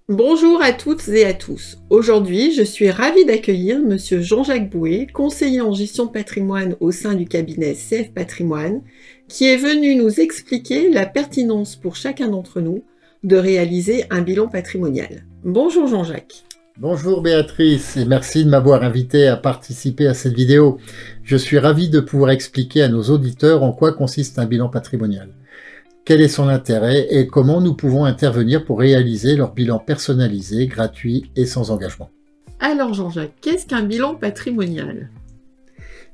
Bonjour à toutes et à tous. Aujourd'hui, je suis ravie d'accueillir Monsieur Jean-Jacques Bouet, conseiller en gestion de patrimoine au sein du cabinet CF Patrimoine, qui est venu nous expliquer la pertinence pour chacun d'entre nous de réaliser un bilan patrimonial. Bonjour Jean-Jacques. Bonjour Béatrice et merci de m'avoir invité à participer à cette vidéo. Je suis ravi de pouvoir expliquer à nos auditeurs en quoi consiste un bilan patrimonial. Quel est son intérêt et comment nous pouvons intervenir pour réaliser leur bilan personnalisé, gratuit et sans engagement. Alors Jean-Jacques, qu'est-ce qu'un bilan patrimonial?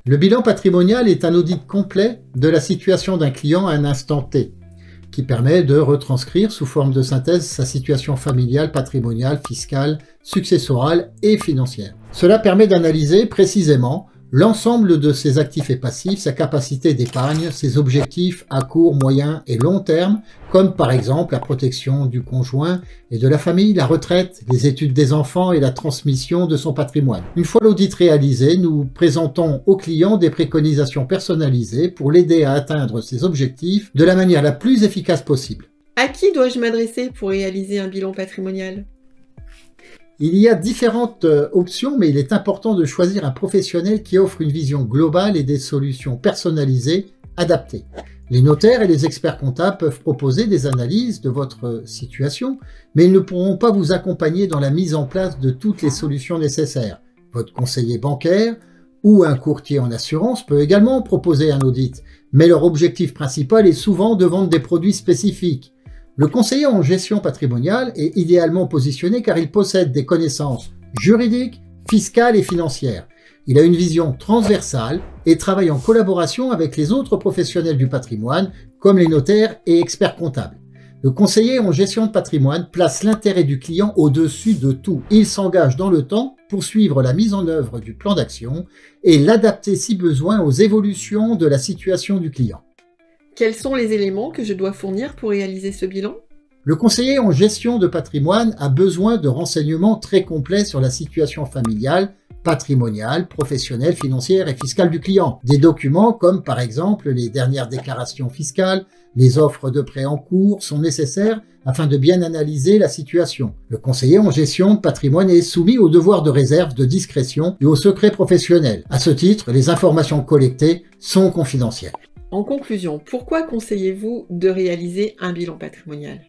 Le bilan patrimonial est un audit complet de la situation d'un client à un instant T, qui permet de retranscrire sous forme de synthèse sa situation familiale, patrimoniale, fiscale, successorale et financière. Cela permet d'analyser précisément l'ensemble de ses actifs et passifs, sa capacité d'épargne, ses objectifs à court, moyen et long terme, comme par exemple la protection du conjoint et de la famille, la retraite, les études des enfants et la transmission de son patrimoine. Une fois l'audit réalisé, nous présentons au client des préconisations personnalisées pour l'aider à atteindre ses objectifs de la manière la plus efficace possible. À qui dois-je m'adresser pour réaliser un bilan patrimonial? Il y a différentes options, mais il est important de choisir un professionnel qui offre une vision globale et des solutions personnalisées adaptées. Les notaires et les experts comptables peuvent proposer des analyses de votre situation, mais ils ne pourront pas vous accompagner dans la mise en place de toutes les solutions nécessaires. Votre conseiller bancaire ou un courtier en assurance peut également proposer un audit, mais leur objectif principal est souvent de vendre des produits spécifiques. Le conseiller en gestion patrimoniale est idéalement positionné car il possède des connaissances juridiques, fiscales et financières. Il a une vision transversale et travaille en collaboration avec les autres professionnels du patrimoine, comme les notaires et experts comptables. Le conseiller en gestion de patrimoine place l'intérêt du client au-dessus de tout. Il s'engage dans le temps pour suivre la mise en œuvre du plan d'action et l'adapter si besoin aux évolutions de la situation du client. Quels sont les éléments que je dois fournir pour réaliser ce bilan? Le conseiller en gestion de patrimoine a besoin de renseignements très complets sur la situation familiale, patrimoniale, professionnelle, financière et fiscale du client. Des documents comme par exemple les dernières déclarations fiscales, les offres de prêt en cours sont nécessaires afin de bien analyser la situation. Le conseiller en gestion de patrimoine est soumis au devoir de réserve, de discrétion et au secret professionnel. À ce titre, les informations collectées sont confidentielles. En conclusion, pourquoi conseillez-vous de réaliser un bilan patrimonial?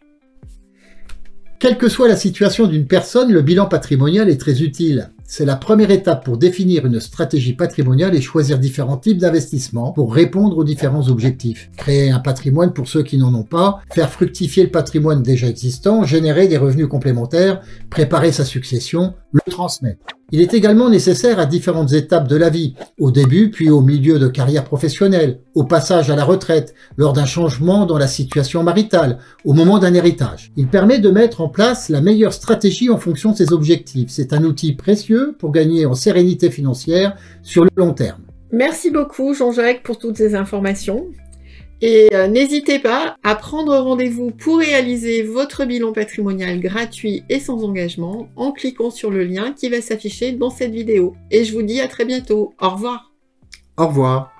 Quelle que soit la situation d'une personne, le bilan patrimonial est très utile. C'est la première étape pour définir une stratégie patrimoniale et choisir différents types d'investissements pour répondre aux différents objectifs. Créer un patrimoine pour ceux qui n'en ont pas, faire fructifier le patrimoine déjà existant, générer des revenus complémentaires, préparer sa succession, le transmettre. Il est également nécessaire à différentes étapes de la vie, au début puis au milieu de carrière professionnelle, au passage à la retraite, lors d'un changement dans la situation maritale, au moment d'un héritage. Il permet de mettre en place la meilleure stratégie en fonction de ses objectifs. C'est un outil précieux pour gagner en sérénité financière sur le long terme. Merci beaucoup Jean-Jacques pour toutes ces informations. Et n'hésitez pas à prendre rendez-vous pour réaliser votre bilan patrimonial gratuit et sans engagement en cliquant sur le lien qui va s'afficher dans cette vidéo. Et je vous dis à très bientôt. Au revoir. Au revoir.